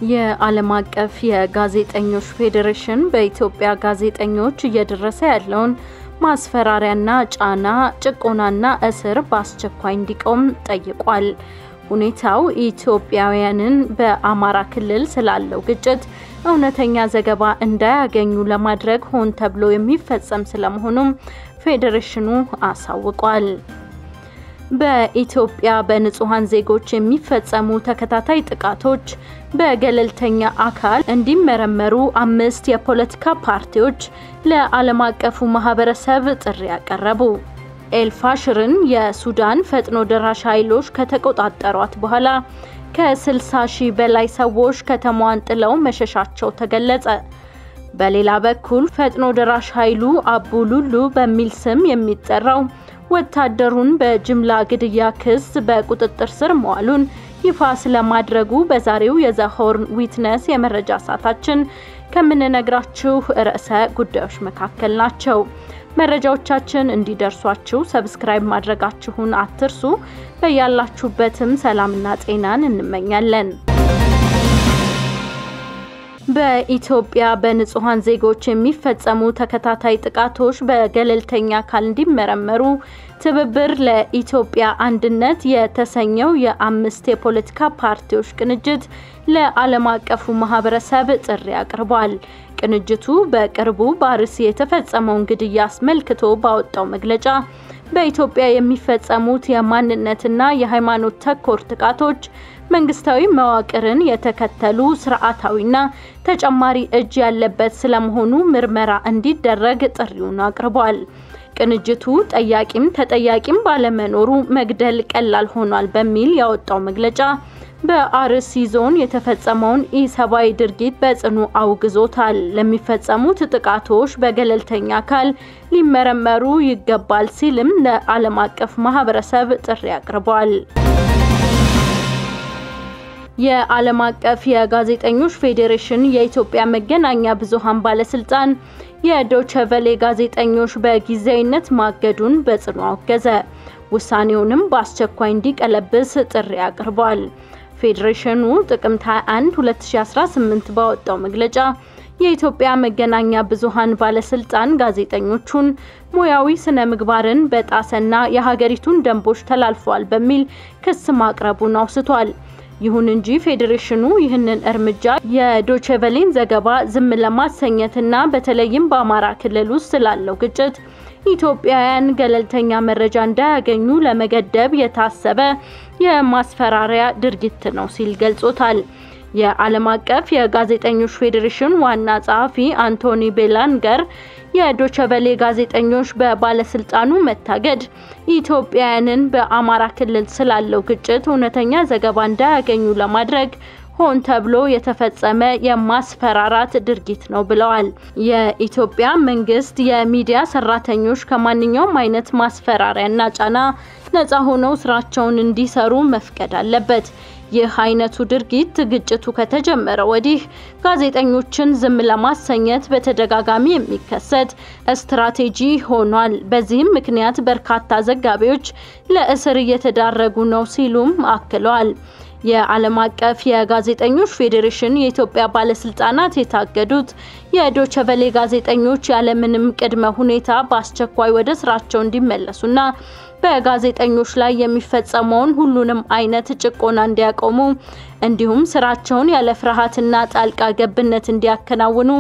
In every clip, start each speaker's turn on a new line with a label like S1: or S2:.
S1: የዓለም አቀፍ የጋዜጠኞች ፌዴሬሽን በኢትዮጵያ ጋዜጠኞች እየደረሰ ያለውን ማስፈራሪያና ጫና ጭቆናና እስር በአስቸኳይ እንዲቆም ጠይቋል። ሁኔታው ኢትዮጵያውያንን በአማራ ክልል ስላለው ግጭት እውነተኛ ዘገባ እንዳያገኙ ለማድረግ ሆን ተብሎ የሚፈጸም ስለመሆኑም ፌዴሬሽኑ አሳውቋል። በኢትዮጵያ በንጹሃን ዜጎች የሚፈጸሙ ተከታታይ ጥቃቶች በገለልተኛ አካል እንዲመረመሩ 5 የፖለቲካ ፓርቲዎች ለዓለም አቀፉ ማህበረሰብ ጥሪ ያቀረቡ። ኤልፋሽርን የሱዳን ፈጥኖ ደራሽ ኃይሎች ከተቆጣጠሯት በኋላ ከ60,000 በላይ ሰዎች ከተማዋን ጥለው መሸሻቸው ተገለጸ። በሌላ በኩል ፈጥኖ ደራሽ ኃይሉ አቡሉሉ በሚል ስም የሚጠራው ወታደሩን በጅምላ ግድያ ክስ በቁጥጥር ስር መዋሉን ይፋ ስለማድረጉ በዛሬው የዘሆርን ዊትነስ የመረጃ ሰዓታችን ከምንነግራችሁ ርዕሰ ጉዳዮች መካከል ናቸው። መረጃዎቻችን እንዲደርሷችሁ ሰብስክራይብ ማድረጋችሁን አትርሱ። በያላችሁበትም ሰላምና ጤናን እንመኛለን። በኢትዮጵያ በንጹሃን ዜጎች የሚፈጸሙ ተከታታይ ጥቃቶች በገለልተኛ አካል እንዲመረመሩ ትብብር ለኢትዮጵያ አንድነት የተሰኘው የ5 የፖለቲካ ፓርቲዎች ቅንጅት ለዓለም አቀፉ ማህበረሰብ ጥሪ አቅርቧል። ቅንጅቱ በቅርቡ በአርሲ የተፈጸመውን ግድያ አስመልክቶ ባወጣው መግለጫ በኢትዮጵያ የሚፈጸሙት የማንነትና የሃይማኖት ተኮር ጥቃቶች መንግስታዊ መዋቅርን የተከተሉ ስርዓታዊና ተጨማሪ እጅ ያለበት ስለመሆኑ ምርመራ እንዲደረግ ጥሪውን አቅርቧል። ቅንጅቱ ጠያቂም ተጠያቂም ባለመኖሩ መግደል ቀላል ሆኗል በሚል ያወጣው መግለጫ በአርሲ ዞን የተፈጸመውን ኢሰብአዊ ድርጊት በጽኑ አውግዞታል። ለሚፈጸሙት ጥቃቶች በገለልተኛ አካል ሊመረመሩ ይገባል ሲልም ለዓለም አቀፍ ማህበረሰብ ጥሪ አቅርቧል። የዓለም አቀፍ የጋዜጠኞች ፌዴሬሽን የኢትዮጵያ መገናኛ ብዙሃን ባለስልጣን የዶቼ ቬለ ጋዜጠኞች በጊዜያዊነት ማገዱን በጽኑ አወገዘ። ውሳኔውንም በአስቸኳይ እንዲቀለብስ ጥሪ አቅርቧል። ፌዴሬሽኑ ጥቅምት 21 2018 ባወጣው መግለጫ የኢትዮጵያ መገናኛ ብዙሃን ባለስልጣን ጋዜጠኞቹን ሙያዊ ስነ ምግባርን በጣሰና የሀገሪቱን ደንቦች ተላልፈዋል በሚል ክስ ማቅረቡን አውስቷል። ይሁን እንጂ ፌዴሬሽኑ ይህንን እርምጃ የዶቼ ቬለን ዘገባ ዝም ለማሰኘትና በተለይም በአማራ ክልል ውስጥ ስላለው ግጭት ኢትዮጵያውያን ገለልተኛ መረጃ እንዳያገኙ ለመገደብ የታሰበ የማስፈራሪያ ድርጊት ነው ሲል ገልጾታል። የዓለም አቀፍ የጋዜጠኞች ፌዴሬሽን ዋና ጸሐፊ አንቶኒ ቤላንገር የዶቼ ቬለ ጋዜጠኞች በባለስልጣኑ መታገድ ኢትዮጵያውያንን በአማራ ክልል ስላለው ግጭት እውነተኛ ዘገባ እንዳያገኙ ለማድረግ ሆን ተብሎ የተፈጸመ የማስፈራራት ድርጊት ነው ብለዋል። የኢትዮጵያ መንግስት የሚዲያ ሰራተኞች ከማንኛውም አይነት ማስፈራሪያና ጫና ነፃ ሆነው ስራቸውን እንዲሰሩ መፍቀድ አለበት። ይህ አይነቱ ድርጊት ግጭቱ ከተጀመረ ወዲህ ጋዜጠኞችን ዝም ለማሰኘት በተደጋጋሚ የሚከሰት ስትራቴጂ ሆኗል። በዚህም ምክንያት በርካታ ዘጋቢዎች ለእስር እየተዳረጉ ነው ሲሉም አክለዋል። የዓለም አቀፍ የጋዜጠኞች ፌዴሬሽን የኢትዮጵያ ባለስልጣናት የታገዱት የዶቼ ቬለ ጋዜጠኞች ያለምንም ቅድመ ሁኔታ በአስቸኳይ ወደ ስራቸው እንዲመለሱና በጋዜጠኞች ላይ የሚፈጸመውን ሁሉንም አይነት ጭቆና እንዲያቆሙ እንዲሁም ስራቸውን ያለ ፍርሃትና ጣልቃ ገብነት እንዲያከናውኑ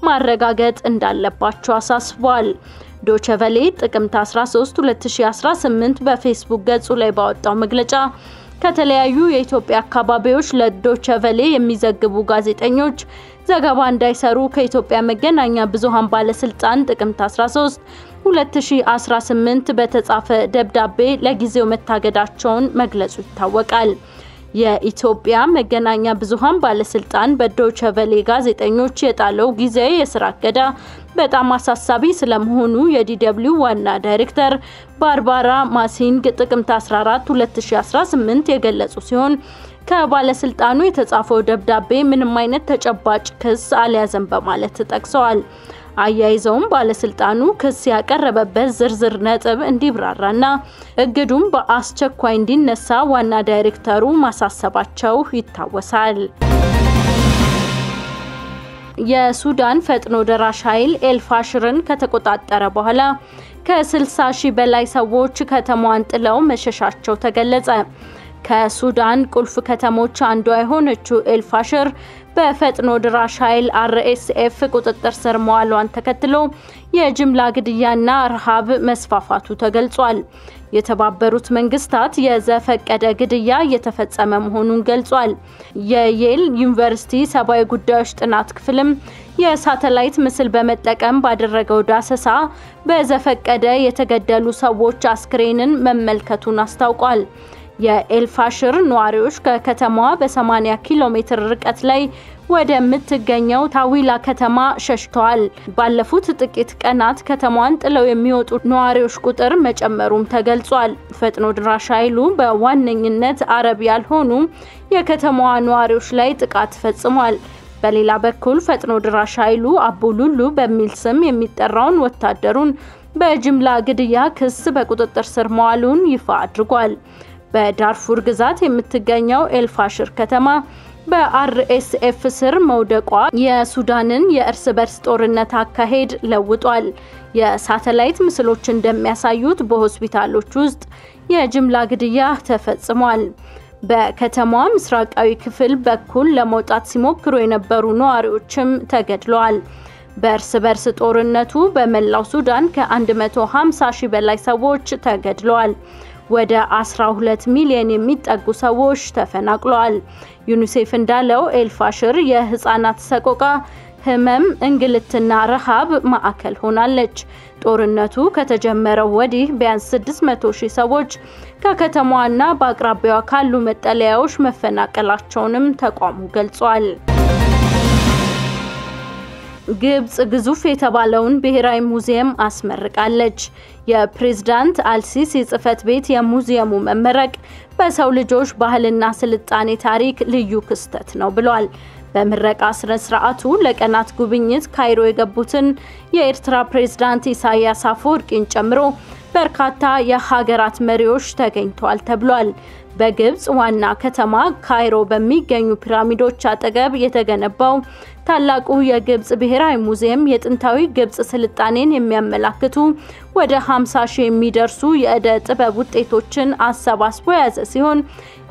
S1: ማረጋገጥ እንዳለባቸው አሳስቧል። ዶቼ ቬለ ጥቅምት 13 2018 በፌስቡክ ገጹ ላይ ባወጣው መግለጫ ከተለያዩ የኢትዮጵያ አካባቢዎች ለዶቼ ቬለ የሚዘግቡ ጋዜጠኞች ዘገባ እንዳይሰሩ ከኢትዮጵያ መገናኛ ብዙሃን ባለስልጣን ጥቅምት 13 2018 በተጻፈ ደብዳቤ ለጊዜው መታገዳቸውን መግለጹ ይታወቃል። የኢትዮጵያ መገናኛ ብዙሃን ባለስልጣን በዶቼ ቬለ ጋዜጠኞች የጣለው ጊዜያዊ የስራ እገዳ በጣም አሳሳቢ ስለመሆኑ የዲደብሊው ዋና ዳይሬክተር ባርባራ ማሲንግ ጥቅምት 14 2018 የገለጹ ሲሆን ከባለስልጣኑ የተጻፈው ደብዳቤ ምንም አይነት ተጨባጭ ክስ አልያዘም በማለት ተጠቅሰዋል። አያይዘውም ባለስልጣኑ ክስ ያቀረበበት ዝርዝር ነጥብ እንዲብራራና እግዱም በአስቸኳይ እንዲነሳ ዋና ዳይሬክተሩ ማሳሰባቸው ይታወሳል። የሱዳን ፈጥኖ ደራሽ ኃይል ኤልፋሽርን ከተቆጣጠረ በኋላ ከ60 ሺህ በላይ ሰዎች ከተማዋን ጥለው መሸሻቸው ተገለጸ። ከሱዳን ቁልፍ ከተሞች አንዷ የሆነችው ኤልፋሽር በፈጥኖ ደራሽ ኃይል RSF ቁጥጥር ስር መዋሏን ተከትሎ የጅምላ ግድያና ረሃብ መስፋፋቱ ተገልጿል። የተባበሩት መንግስታት የዘፈቀደ ግድያ እየተፈጸመ መሆኑን ገልጿል። የየል ዩኒቨርሲቲ ሰብአዊ ጉዳዮች ጥናት ክፍልም የሳተላይት ምስል በመጠቀም ባደረገው ዳሰሳ በዘፈቀደ የተገደሉ ሰዎች አስክሬንን መመልከቱን አስታውቋል። የኤልፋሽር ነዋሪዎች ከከተማዋ በ80 ኪሎ ሜትር ርቀት ላይ ወደ ምትገኘው ታዊላ ከተማ ሸሽተዋል። ባለፉት ጥቂት ቀናት ከተማዋን ጥለው የሚወጡ ነዋሪዎች ቁጥር መጨመሩም ተገልጿል። ፈጥኖ ደራሽ ኃይሉ በዋነኝነት አረብ ያልሆኑ የከተማዋ ነዋሪዎች ላይ ጥቃት ፈጽሟል። በሌላ በኩል ፈጥኖ ደራሽ ኃይሉ አቡሉሉ በሚል ስም የሚጠራውን ወታደሩን በጅምላ ግድያ ክስ በቁጥጥር ስር መዋሉን ይፋ አድርጓል። በዳርፉር ግዛት የምትገኘው ኤልፋሽር ከተማ በRSF ስር መውደቋ የሱዳንን የእርስ በርስ ጦርነት አካሄድ ለውጧል። የሳተላይት ምስሎች እንደሚያሳዩት በሆስፒታሎች ውስጥ የጅምላ ግድያ ተፈጽሟል። በከተማዋ ምስራቃዊ ክፍል በኩል ለመውጣት ሲሞክሩ የነበሩ ነዋሪዎችም ተገድለዋል። በእርስ በርስ ጦርነቱ በመላው ሱዳን ከ150 ሺህ በላይ ሰዎች ተገድለዋል። ወደ 12 ሚሊዮን የሚጠጉ ሰዎች ተፈናቅለዋል። ዩኒሴፍ እንዳለው ኤልፋሽር የህፃናት ሰቆቃ፣ ህመም፣ እንግልትና ረሃብ ማዕከል ሆናለች። ጦርነቱ ከተጀመረው ወዲህ ቢያንስ 600 ሺህ ሰዎች ከከተማዋና በአቅራቢያዋ ካሉ መጠለያዎች መፈናቀላቸውንም ተቋሙ ገልጿል። ግብጽ ግዙፍ የተባለውን ብሔራዊ ሙዚየም አስመርቃለች። የፕሬዝዳንት አልሲሲ ጽፈት ቤት የሙዚየሙ መመረቅ በሰው ልጆች ባህልና ስልጣኔ ታሪክ ልዩ ክስተት ነው ብሏል። በምረቃ ስነ ስርዓቱ ለቀናት ጉብኝት ካይሮ የገቡትን የኤርትራ ፕሬዝዳንት ኢሳያስ አፈወርቂን ጨምሮ በርካታ የሀገራት መሪዎች ተገኝተዋል ተብሏል። በግብጽ ዋና ከተማ ካይሮ በሚገኙ ፒራሚዶች አጠገብ የተገነባው ታላቁ የግብጽ ብሔራዊ ሙዚየም የጥንታዊ ግብጽ ስልጣኔን የሚያመላክቱ ወደ 50 ሺህ የሚደርሱ የዕደ ጥበብ ውጤቶችን አሰባስቦ የያዘ ሲሆን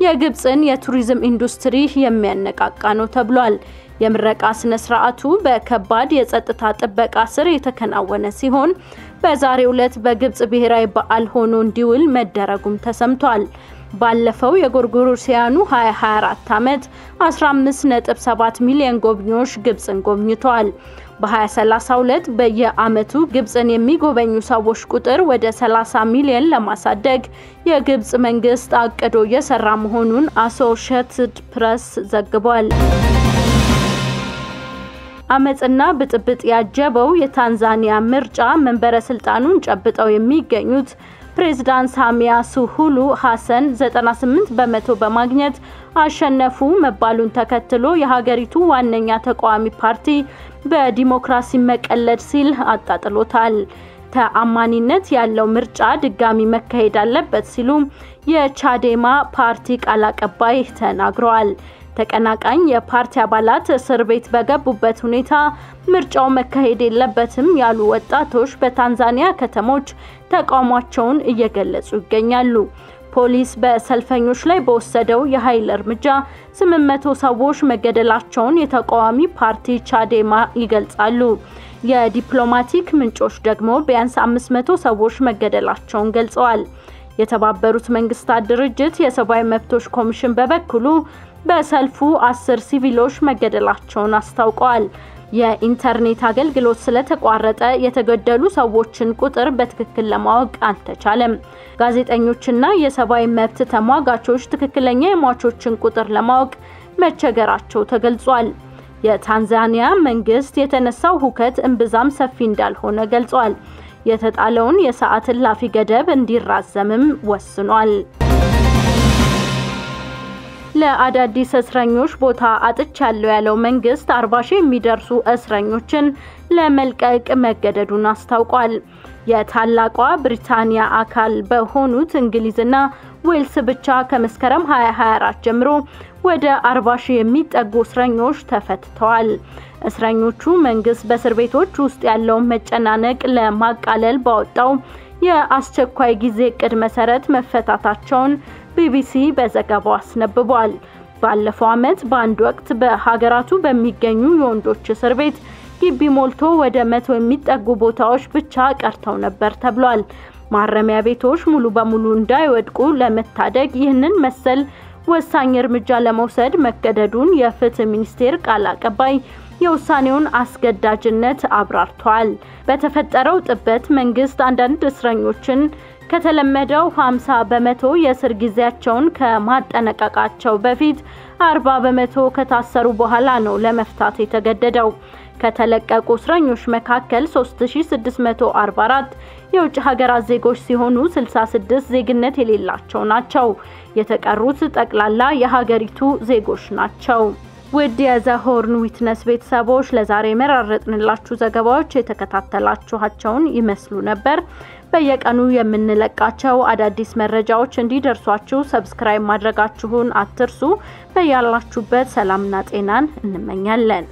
S1: የግብጽን የቱሪዝም ኢንዱስትሪ የሚያነቃቃ ነው ተብሏል። የምረቃ ስነ ስርዓቱ በከባድ የጸጥታ ጥበቃ ስር የተከናወነ ሲሆን በዛሬው ዕለት በግብጽ ብሔራዊ በዓል ሆኖ እንዲውል መደረጉም ተሰምቷል። ባለፈው የጎርጎሮሲያኑ 2024 ዓመት 15.7 ሚሊዮን ጎብኚዎች ግብጽን ጎብኝተዋል። በ2032 በየዓመቱ ግብጽን የሚጎበኙ ሰዎች ቁጥር ወደ 30 ሚሊዮን ለማሳደግ የግብጽ መንግስት አቅዶ እየሰራ መሆኑን አሶሺየትድ ፕሬስ ዘግቧል። አመጽና ብጥብጥ ያጀበው የታንዛኒያ ምርጫ መንበረ ስልጣኑን ጨብጠው የሚገኙት ፕሬዝዳንት ሳሚያ ሱሉሁ ሐሰን 98% በማግኘት አሸነፉ መባሉን ተከትሎ የሀገሪቱ ዋነኛ ተቃዋሚ ፓርቲ በዲሞክራሲ መቀለድ ሲል አጣጥሎታል። ተአማኒነት ያለው ምርጫ ድጋሚ መካሄድ አለበት ሲሉ የቻዴማ ፓርቲ ቃል አቀባይ ተናግረዋል። ተቀናቃኝ የፓርቲ አባላት እስር ቤት በገቡበት ሁኔታ ምርጫው መካሄድ የለበትም ያሉ ወጣቶች በታንዛኒያ ከተሞች ተቃውሟቸውን እየገለጹ ይገኛሉ። ፖሊስ በሰልፈኞች ላይ በወሰደው የኃይል እርምጃ 800 ሰዎች መገደላቸውን የተቃዋሚ ፓርቲ ቻዴማ ይገልጻሉ። የዲፕሎማቲክ ምንጮች ደግሞ ቢያንስ 500 ሰዎች መገደላቸውን ገልጸዋል። የተባበሩት መንግስታት ድርጅት የሰብአዊ መብቶች ኮሚሽን በበኩሉ በሰልፉ 10 ሲቪሎች መገደላቸውን አስታውቀዋል። የኢንተርኔት አገልግሎት ስለተቋረጠ የተገደሉ ሰዎችን ቁጥር በትክክል ለማወቅ አልተቻለም። ጋዜጠኞችና የሰብአዊ መብት ተሟጋቾች ትክክለኛ የሟቾችን ቁጥር ለማወቅ መቸገራቸው ተገልጿል። የታንዛኒያ መንግስት የተነሳው ሁከት እምብዛም ሰፊ እንዳልሆነ ገልጿል። የተጣለውን የሰዓት እላፊ ገደብ እንዲራዘምም ወስኗል። ለአዳዲስ እስረኞች ቦታ አጥቻለሁ ያለው መንግስት 40 ሺህ የሚደርሱ እስረኞችን ለመልቀቅ መገደዱን አስታውቋል። የታላቋ ብሪታንያ አካል በሆኑት እንግሊዝና ዌልስ ብቻ ከመስከረም 2024 ጀምሮ ወደ 40 ሺህ የሚጠጉ እስረኞች ተፈትተዋል። እስረኞቹ መንግስት በእስር ቤቶች ውስጥ ያለውን መጨናነቅ ለማቃለል ባወጣው የአስቸኳይ ጊዜ እቅድ መሰረት መፈታታቸውን ቢቢሲ በዘገባው አስነብቧል። ባለፈው ዓመት በአንድ ወቅት በሀገራቱ በሚገኙ የወንዶች እስር ቤት ግቢ ሞልቶ ወደ 100 የሚጠጉ ቦታዎች ብቻ ቀርተው ነበር ተብሏል። ማረሚያ ቤቶች ሙሉ በሙሉ እንዳይወድቁ ለመታደግ ይህንን መሰል ወሳኝ እርምጃ ለመውሰድ መገደዱን የፍትህ ሚኒስቴር ቃል አቀባይ የውሳኔውን አስገዳጅነት አብራርቷል። በተፈጠረው ጥበት መንግስት አንዳንድ እስረኞችን ከተለመደው 50 በመቶ የእስር ጊዜያቸውን ከማጠናቀቃቸው በፊት 40 በመቶ ከታሰሩ በኋላ ነው ለመፍታት የተገደደው። ከተለቀቁ እስረኞች መካከል 3644 የውጭ ሀገራት ዜጎች ሲሆኑ 66 ዜግነት የሌላቸው ናቸው። የተቀሩት ጠቅላላ የሀገሪቱ ዜጎች ናቸው። ውድ የዘሆርን ዊትነስ ቤተሰቦች ለዛሬ መራረጥንላችሁ ዘገባዎች የተከታተላችኋቸውን ይመስሉ ነበር። በየቀኑ የምንለቃቸው አዳዲስ መረጃዎች እንዲደርሷችሁ ሰብስክራይብ ማድረጋችሁን አትርሱ። በያላችሁበት ሰላምና ጤናን እንመኛለን።